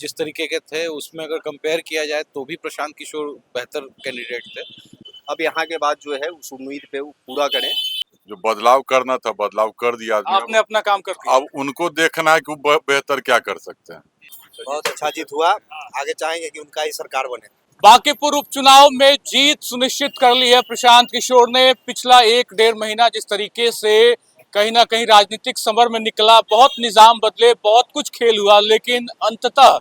जिस तरीके के थे उसमें अगर कंपेयर किया जाए तो भी प्रशांत किशोर बेहतर कैंडिडेट थे। अब यहाँ के बाद जो है उस उम्मीद पे वो पूरा करें। जो बदलाव करना था बदलाव कर दिया आदमी। आपने अपना काम कर दिया। अब उनको देखना है कि वो बेहतर क्या कर सकते हैं। बहुत अच्छा जीत हुआ, आगे चाहेंगे कि उनका ही सरकार बने। बांकीपुर उपचुनाव में जीत सुनिश्चित कर ली है प्रशांत किशोर ने। पिछला 1-1.5 महीना जिस तरीके से कहीं ना कहीं राजनीतिक समर में निकला, बहुत निजाम बदले, बहुत कुछ खेल हुआ, लेकिन अंततः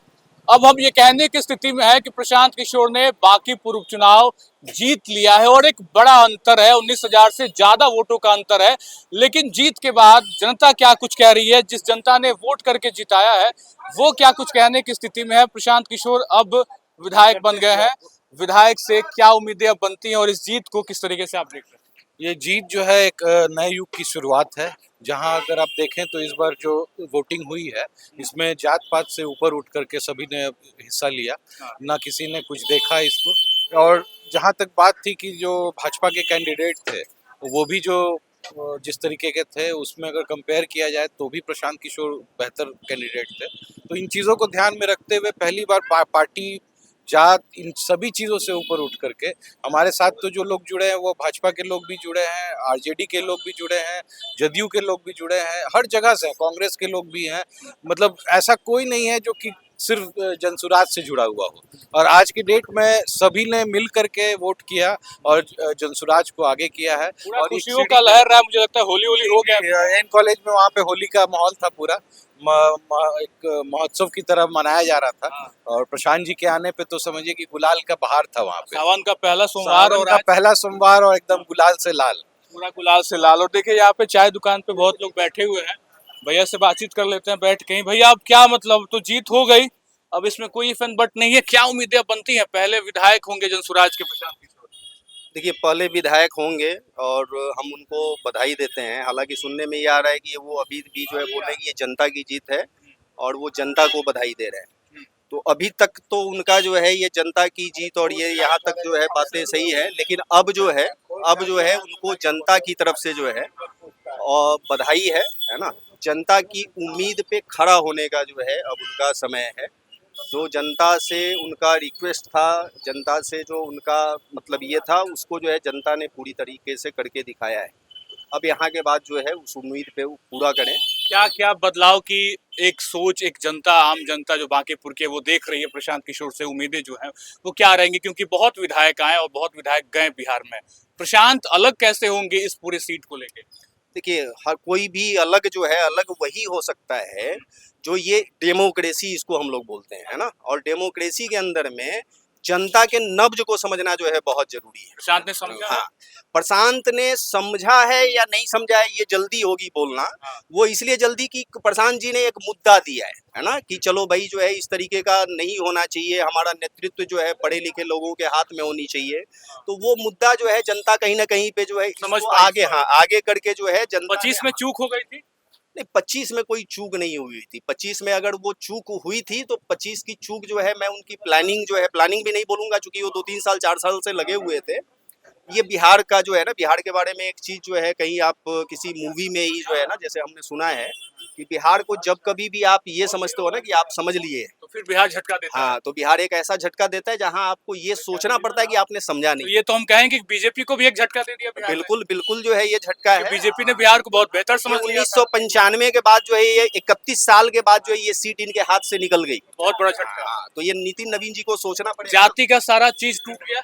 अब हम ये कहने की स्थिति में है कि प्रशांत किशोर ने बांकीपुर उपचुनाव जीत लिया है और एक बड़ा अंतर है, 19,000 से ज्यादा वोटों का अंतर है। लेकिन जीत के बाद जनता क्या कुछ कह रही है, जिस जनता ने वोट करके जिताया है वो क्या कुछ कहने की स्थिति में है। प्रशांत किशोर अब विधायक बन गए हैं, विधायक से क्या उम्मीदें अब बनती हैं और इस जीत को किस तरीके से आप देख रहे हैं? ये जीत जो है एक नए युग की शुरुआत है, जहां अगर आप देखें तो इस बार जो वोटिंग हुई है इसमें जात पात से ऊपर उठ करके सभी ने हिस्सा लिया, ना किसी ने कुछ देखा इसको। और जहां तक बात थी कि जो भाजपा के कैंडिडेट थे वो भी जो जिस तरीके के थे उसमें अगर कंपेयर किया जाए तो भी प्रशांत किशोर बेहतर कैंडिडेट थे। तो इन चीज़ों को ध्यान में रखते हुए पहली बार पार्टी जात इन सभी चीज़ों से ऊपर उठ करके हमारे साथ तो जो लोग जुड़े हैं वो भाजपा के लोग भी जुड़े हैं, आरजेडी के लोग भी जुड़े हैं, जदयू के लोग भी जुड़े हैं, हर जगह से कांग्रेस के लोग भी हैं। मतलब ऐसा कोई नहीं है जो कि सिर्फ जनसुराज से जुड़ा हुआ हो। और आज की डेट में सभी ने मिल करके वोट किया और जनसुराज को आगे किया है। पूरा और खुशियों का लहर रहा है, मुझे लगता है होली हो गया। एन कॉलेज में वहाँ पे होली का माहौल था पूरा, एक महोत्सव की तरह मनाया जा रहा था। और प्रशांत जी के आने पे तो समझिए कि गुलाल का बहार था वहाँ पे। सावन का पहला सोमवार और आज पहला सोमवार और एकदम गुलाल से लाल, पूरा गुलाल से लाल। और देखिए यहाँ पे चाय दुकान पे बहुत लोग बैठे हुए हैं, भैया से बातचीत कर लेते हैं बैठ के। भैया अब क्या मतलब, तो जीत हो गई, अब इसमें कोई इफ एंड बट नहीं है, क्या उम्मीदें बनती हैं? पहले विधायक होंगे जनसुराज के प्रशांत किशोर। देखिए, पहले विधायक होंगे और हम उनको बधाई देते हैं। हालांकि सुनने में ये आ रहा है कि वो अभी भी जो है बोल रहे हैं कि ये जनता की जीत है और वो जनता को बधाई दे रहे हैं। तो अभी तक तो उनका जो है ये जनता की जीत और ये यहाँ तक जो है बातें सही है, लेकिन अब जो है उनको जनता की तरफ से जो है और बधाई है ना। जनता की उम्मीद पे खड़ा होने का जो है अब उनका समय है। जो जनता से उनका रिक्वेस्ट था, जनता से जो उनका मतलब ये था, उसको जो है जनता ने पूरी तरीके से करके दिखाया है। अब यहाँ के बाद जो है उस उम्मीद पे वो पूरा करें। क्या क्या बदलाव की एक सोच, एक जनता, आम जनता जो बांकीपुर के वो देख रही है प्रशांत किशोर से, उम्मीदें जो हैं वो क्या रहेंगी? क्योंकि बहुत विधायक आए और बहुत विधायक गए बिहार में, प्रशांत अलग कैसे होंगे इस पूरे सीट को लेके? देखिए, हर कोई भी अलग जो है अलग वही हो सकता है जो ये डेमोक्रेसी इसको हम लोग बोलते हैं, है ना। और डेमोक्रेसी के अंदर में जनता के नब्ज को समझना जो है बहुत जरूरी है। प्रशांत ने समझा? हाँ, प्रशांत ने समझा है या नहीं समझा है ये जल्दी होगी बोलना। वो इसलिए जल्दी कि प्रशांत जी ने एक मुद्दा दिया है ना, कि चलो भाई जो है इस तरीके का नहीं होना चाहिए, हमारा नेतृत्व जो है पढ़े लिखे लोगों के हाथ में होनी चाहिए। तो वो मुद्दा जो है जनता कहीं ना कहीं पे जो है समझ इसको आगे आगे करके जो है जनता 25 में चूक हो गई थी। नहीं, 25 में कोई चूक नहीं हुई थी। 25 में अगर वो चूक हुई थी तो 25 की चूक जो है मैं उनकी प्लानिंग जो है, प्लानिंग भी नहीं बोलूंगा चूंकि वो 2-3 साल 4 साल से लगे हुए थे। ये बिहार का जो है ना, बिहार के बारे में एक चीज जो है कहीं आप किसी मूवी में ही जो है ना, जैसे हमने सुना है कि बिहार को जब कभी भी आप ये समझते हो ना कि आप समझ लिए, तो फिर बिहार झटका देता है। हाँ, तो बिहार एक ऐसा झटका देता है जहां आपको ये सोचना पड़ता है कि आपने समझा तो नहीं। ये तो हम कहेंगे कि बीजेपी को भी एक झटका दे दिया बिहार में। बिल्कुल बिल्कुल जो है ये झटका है। बीजेपी ने बिहार को बहुत बेहतर समझ लिया था। 1995 के बाद जो है ये 31 साल के बाद जो है ये सीट इनके हाथ से निकल गई। बहुत बड़ा झटका। हाँ, तो ये नितिन नवीन जी को सोचना पड़ेगा। जाति का सारा चीज टूट गया।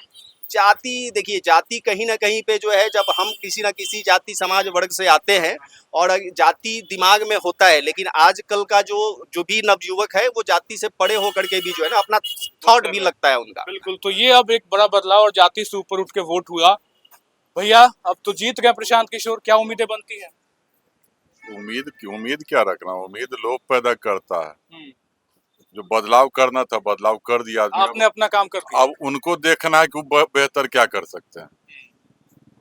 जाति, देखिए जाति कहीं ना कहीं पे जो है जब हम किसी ना किसी जाति समाज वर्ग से आते हैं और जाति दिमाग में होता है, लेकिन आजकल का जो भी नवयुवक है वो जाति से परे होकर के भी जो है ना अपना थॉट भी लगता है उनका। बिल्कुल, तो ये अब एक बड़ा बदलाव और जाति से ऊपर उठ के वोट हुआ। भैया अब तो जीत गए प्रशांत किशोर, क्या उम्मीदें बनती है? उम्मीद क्या रखना, उम्मीद लोग पैदा करता है। जो बदलाव करना था बदलाव कर दिया आदमी। आपने अपना काम कर दिया। अब उनको देखना है कि वो बेहतर क्या कर सकते हैं।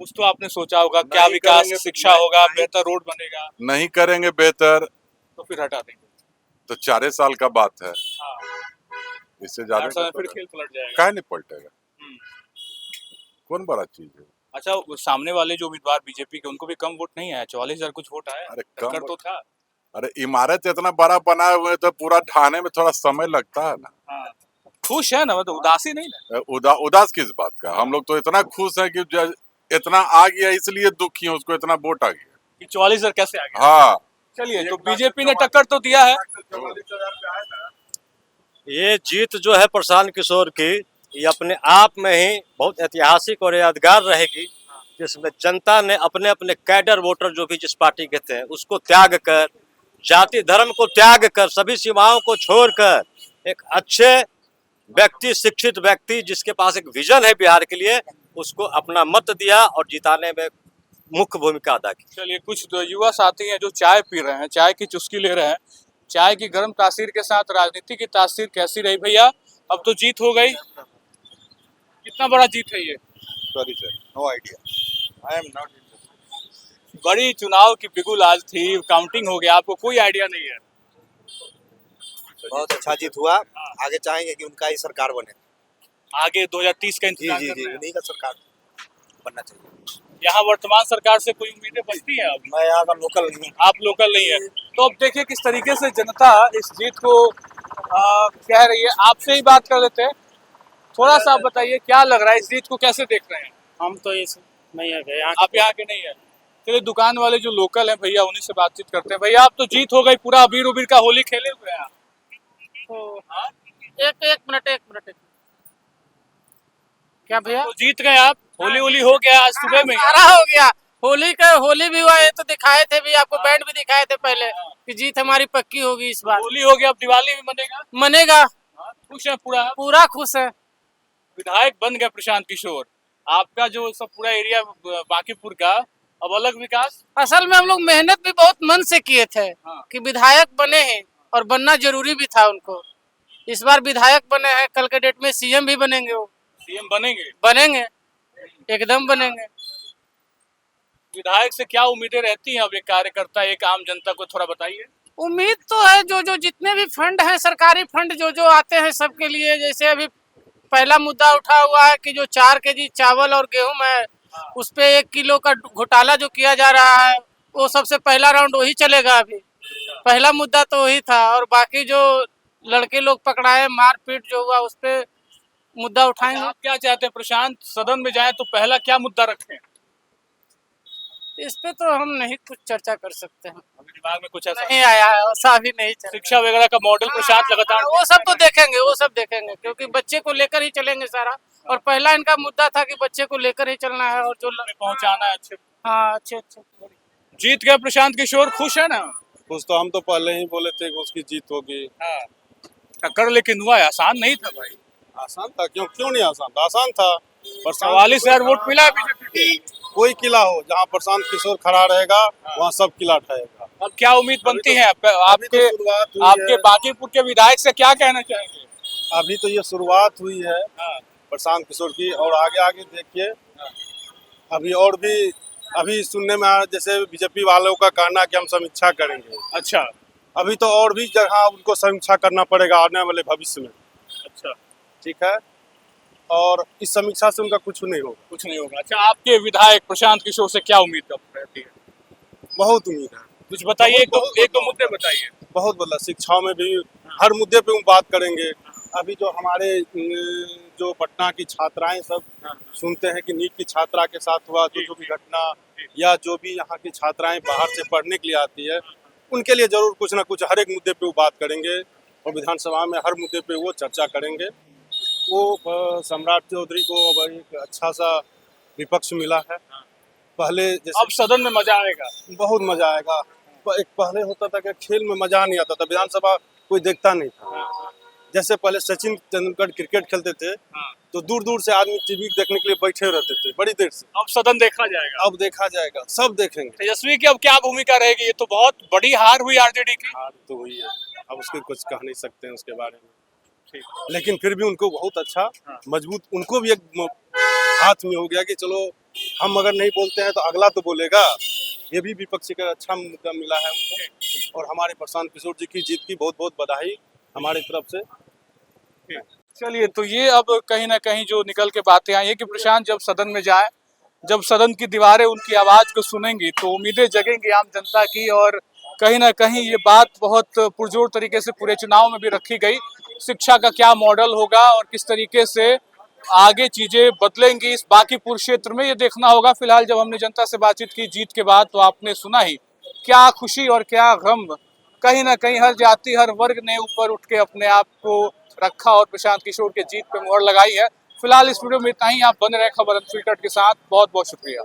कुछ तो आपने सोचा होगा, क्या विकास, शिक्षा होगा, बेहतर रोड बनेगा। नहीं करेंगे बेहतर तो फिर हटा देंगे। तो 4 साल का बात है, हाँ, इससे 4 ज्यादा साल में फिर खेल पलट जाएगा। काहे नहीं पलटेगा, कौन बड़ा चीज है। अच्छा, वो सामने वाले जो उम्मीदवार बीजेपी के, उनको भी कम वोट नहीं आया, 44,000 कुछ वोट आया। अरे टक्कर तो था। अरे इमारत इतना बड़ा बनाए हुए हैं, तो पूरा ढाने में थोड़ा समय लगता है ना। खुश है ना, मतलब उदासी नहीं ना। उदास किस बात का, हम लोग तो इतना खुश हैं कि इतना आ गया इसलिए दुखी है, उसको इतना वोट आ गया। कि 44,000 कैसे आ गया। हाँ, चलिए, तो बीजेपी ने टक्कर तो दिया है। ये जीत जो है प्रशांत किशोर की, ये अपने आप में ही बहुत ऐतिहासिक और यादगार रहेगी, जिसमें जनता ने अपने अपने कैडर वोटर जो भी जिस पार्टी के थे उसको त्याग कर, जाति धर्म को त्याग कर, सभी सीमाओं को छोड़कर एक अच्छे व्यक्ति, शिक्षित व्यक्ति जिसके पास एक विजन है बिहार के लिए, उसको अपना मत दिया और जिताने में मुख्य भूमिका अदा की। चलिए, कुछ तो युवा साथी हैं जो चाय पी रहे हैं, चाय की चुस्की ले रहे हैं। चाय की गर्म तासीर के साथ राजनीति की तासीर कैसी रही भैया? अब तो जीत हो गई, कितना बड़ा जीत है ये? Sorry sir, no idea, I am not interested. बड़ी चुनाव की बिगुल आज थी, काउंटिंग हो गया, आपको कोई आइडिया नहीं है? बहुत अच्छा जीत हुआ। आगे चाहेंगे कि उनका ही सरकार बने। आगे 2030 का जी इंतजार जी कर जी, रहे हैं। उन्हीं का सरकार बनना चाहिए। यहाँ वर्तमान सरकार से कोई उम्मीदें बचती हैं? अब मैं यहाँ का लोकल नहीं हूँ। आप लोकल नहीं है, तो अब देखिए किस तरीके से जनता इस जीत को कह रही है। आपसे ही बात कर लेते हैं, थोड़ा सा आप बताइए क्या लग रहा है, इस जीत को कैसे देख रहे हैं? हम तो इस नहीं है यहाँ आप यहाँ के नहीं है, चलिए दुकान वाले जो लोकल हैं भैया, उन्हीं से बातचीत करते हैं। भैया, आप तो जीत हो गई, पूरा अबीर उबीर का होली खेले हुए हैं आप। तो एक मिनट क्या भैया? तो जीत गए आप, होली होली हो गया आज सुबह में। सारा हो गया। होली भी हुआ, ये तो दिखाए थे भी आपको, बैंड भी दिखाए थे पहले कि जीत हमारी पक्की होगी इस बार। होली हो गया, अब दिवाली भी मनेगा। मनेगा। खुश है पूरा? पूरा खुश है। विधायक बन गए प्रशांत किशोर, आपका जो सब पूरा एरिया बांकीपुर का अब अलग विकास। असल में हम लोग मेहनत भी बहुत मन से किए थे कि विधायक बने हैं, और बनना जरूरी भी था उनको। इस बार विधायक बने हैं, कल के डेट में सीएम भी बनेंगे। वो सीएम बनेंगे? बनेंगे, एकदम बनेंगे। विधायक से क्या उम्मीदें रहती हैं अब एक कार्यकर्ता, एक आम जनता को थोड़ा बताइए। उम्मीद तो है जो जितने भी फंड हैं, सरकारी फंड जो आते हैं सबके लिए, जैसे अभी पहला मुद्दा उठा हुआ है कि जो 4 केजी चावल और गेहूं है, उस पे 1 किलो का घोटाला जो किया जा रहा है, वो सबसे पहला राउंड वही चलेगा। अभी पहला मुद्दा तो वही था, और बाकी जो लड़के लोग पकड़ाए, मारपीट जो हुआ, उस पे मुद्दा उठाएंगे। आप क्या चाहते हैं प्रशांत सदन में जाए तो पहला क्या मुद्दा रखें? इस पे तो हम नहीं कुछ चर्चा कर सकते हैं, अभी दिमाग में कुछ ऐसा नहीं आया है, वैसा भी नहीं चल। शिक्षा वगैरह का मॉडल प्रशांत लगातार वो सब तो देखेंगे, वो सब देखेंगे, क्योंकि बच्चे को लेकर ही चलेंगे सारा। और पहला इनका मुद्दा था कि बच्चे को लेकर ही चलना है, और जो पहुंचाना है अच्छे। हाँ अच्छे। जीत गए प्रशांत किशोर, खुश है ना? कुछ तो हम तो पहले ही बोले थे कि उसकी जीत होगी। हाँ, टक्कर लेकिन हुआ है, आसान नहीं था भाई। आसान था, क्यों नहीं आसान था? आसान था। 44,000 वोट मिला है बीजेपी को। कोई किला हो जहाँ प्रशांत किशोर खड़ा रहेगा, वहाँ सब किला ठाएगा। अब क्या उम्मीद बनती है अभी आपके तो शुरुआत हुई आपके है। बांकीपुर के विधायक से क्या कहना चाहेंगे? अभी तो ये शुरुआत हुई है प्रशांत किशोर की, और आगे आगे देखिए। अभी और भी अभी सुनने में आया, जैसे बीजेपी वालों का कहना कि हम समीक्षा करेंगे। अच्छा, अभी तो और भी जगह उनको समीक्षा करना पड़ेगा आने वाले भविष्य में। अच्छा, ठीक है, और इस समीक्षा से उनका कुछ नहीं होगा। कुछ नहीं होगा। अच्छा, आपके विधायक प्रशांत किशोर से क्या उम्मीद रहती है? बहुत उम्मीद है। कुछ बताइए, एक दो मुद्दे बताइए। बहुत बदला, शिक्षाओं में भी हर मुद्दे पे हम बात करेंगे। अभी जो हमारे जो पटना की छात्राएं सब सुनते हैं कि नीट की छात्रा के साथ हुआ जो भी घटना, या जो भी यहाँ की छात्राएं बाहर से पढ़ने के लिए आती है, उनके लिए जरूर कुछ ना कुछ हर एक मुद्दे पे वो बात करेंगे, और विधानसभा में हर मुद्दे पे वो चर्चा करेंगे। वो सम्राट चौधरी को अब एक अच्छा सा विपक्ष मिला है। पहले जैसे अब सदन में मजा आएगा। बहुत मजा आएगा। एक पहले होता था कि खेल में मजा नहीं आता था, विधानसभा कोई देखता नहीं था। जैसे पहले सचिन तेंदुलकर क्रिकेट खेलते थे तो दूर दूर से आदमी टीवी देखने के लिए बैठे रहते थे बड़ी देर से। अब सदन देखा जाएगा। अब देखा जाएगा, सब देखेंगे। तेजस्वी की अब क्या भूमिका रहेगी? ये तो बहुत बड़ी हार हुई आरजेडी की। हार तो हुई है, अब उसके कुछ कह नहीं सकते हैं उसके बारे में, लेकिन फिर भी उनको बहुत अच्छा मजबूत, उनको भी एक हाथ में हो गया कि चलो हम अगर नहीं बोलते हैं तो अगला तो बोलेगा। ये भी विपक्ष का अच्छा मुद्दा मिला है उनको। और हमारे प्रशांत किशोर जी की जीत की बहुत बहुत बधाई हमारी तरफ से। चलिए, तो ये अब कहीं ना कहीं जो निकल के बातें आई है कि प्रशांत जब सदन में जाए, जब सदन की दीवारें उनकी आवाज को सुनेंगी तो उम्मीदें जगेंगी आम जनता की, और कहीं ना कहीं ये बात बहुत पुरजोर तरीके से पूरे चुनाव में भी रखी गई। शिक्षा का क्या मॉडल होगा और किस तरीके से आगे चीजें बदलेंगी इस बांकीपुर क्षेत्र में, ये देखना होगा। फिलहाल जब हमने जनता से बातचीत की जीत के बाद, तो आपने सुना ही क्या खुशी और क्या गम। कहीं ना कहीं हर जाति हर वर्ग ने ऊपर उठ के अपने आप को रखा और प्रशांत किशोर के जीत पे मुहर लगाई है। फिलहाल इस वीडियो में इतना ही। आप बने रहे खबर अनफिल्टर्ड के साथ। बहुत बहुत शुक्रिया।